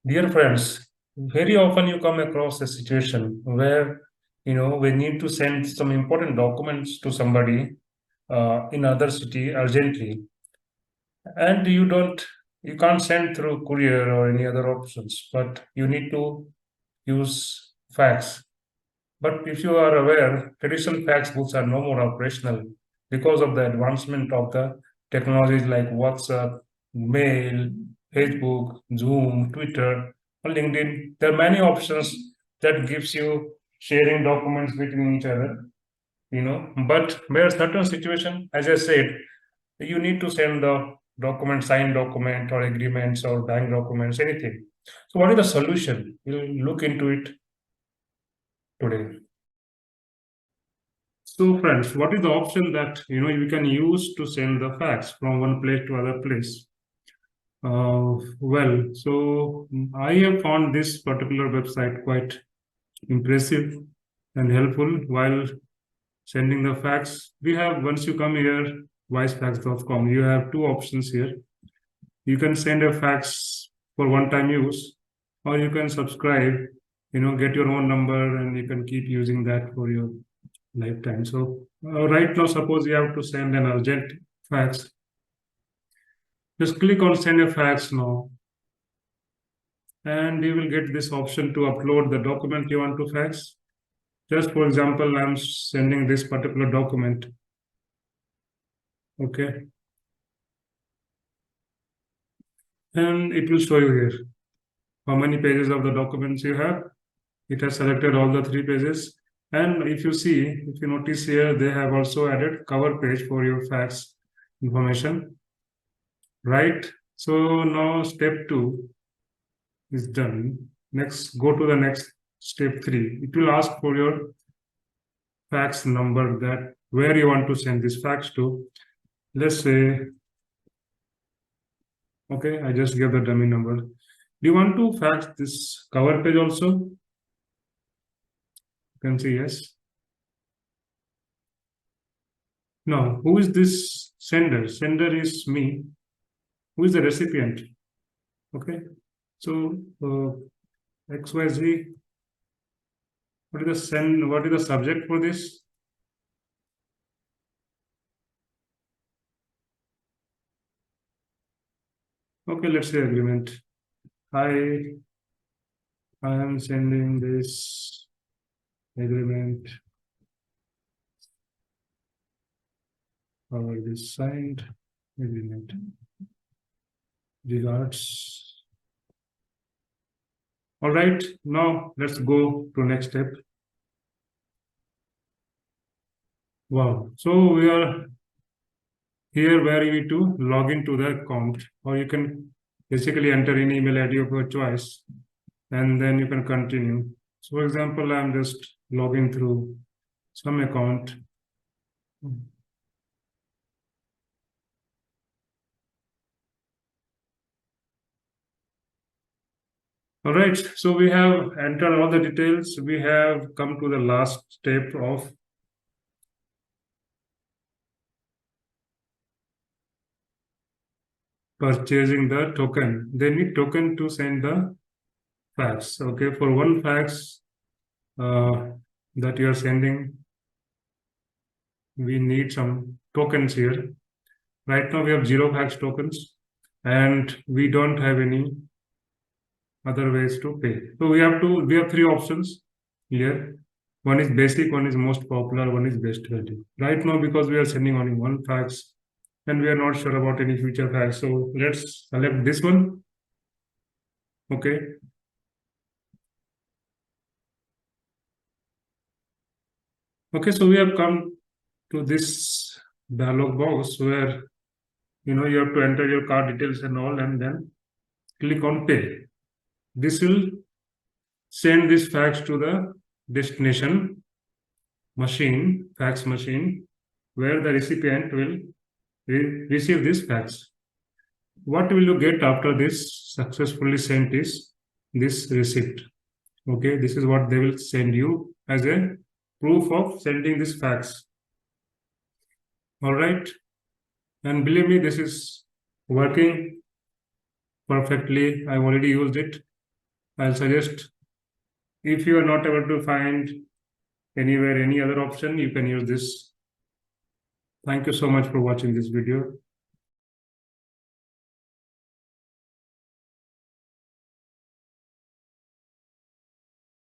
Dear friends, very often you come across a situation where we need to send some important documents to somebody in other city urgently, and you can't send through courier or any other options, but you need to use fax. But if you are aware, traditional fax books are no more operational because of the advancement of the technologies like WhatsApp, mail, Facebook, Zoom, Twitter, or LinkedIn. There are many options that gives you sharing documents between each other. But there are certain situation, as I said, you need to send the document, signed document or agreements or bank documents, anything. So what is the solution? We'll look into it today. So, friends, what is the option that you can use to send the fax from one place to other place? I have found this particular website quite impressive and helpful while sending the fax. We have once you come here, wisefax.com, you have two options here. You can send a fax for one-time use, or you can subscribe. Get your own number, and you can keep using that for your lifetime. So right now, suppose you have to send an urgent fax. Just click on send a fax now, and you will get this option to upload the document you want to fax. Just for example, I'm sending this particular document. Okay. And it will show you here how many pages of the documents you have. It has selected all the 3 pages. And if you notice here, they have also added cover page for your fax information. Right. So now step 2 is done. Next, go to the next step 3. It will ask for your fax number, that where you want to send this fax to. Let's say, okay, I just gave the dummy number. Do you want to fax this cover page also? You can say yes. Now, who is this sender? Sender is me. Who is the recipient? Okay. So XYZ, what is the subject for this? Okay, let's say agreement. Hi, I am sending this agreement or this signed agreement. Regards. All right, now let's go to next step. Wow, so we are here where you need to log into the account, or you can basically enter an email ID of your choice, and then you can continue. So for example, I'm just logging through some account. All right, so we have entered all the details. We have come to the last step of purchasing the token. They need token to send the fax. Okay, for one fax that you are sending, we need some tokens here. Right now we have 0 fax tokens, and we don't have any other ways to pay. So we have 3 options here. One is basic, one is most popular, one is best value. Right now, because we are sending only one fax and we are not sure about any future fax, so let's select this one. Okay. Okay, so we have come to this dialog box where you have to enter your card details and all, and then click on pay. This will send this fax to the destination machine, fax machine, where the recipient will receive this fax. What will you get after this successfully sent is this receipt. Okay, this is what they will send you as a proof of sending this fax. All right, and believe me, this is working perfectly. I've already used it. I'll suggest, if you are not able to find anywhere any other option, you can use this. Thank you so much for watching this video.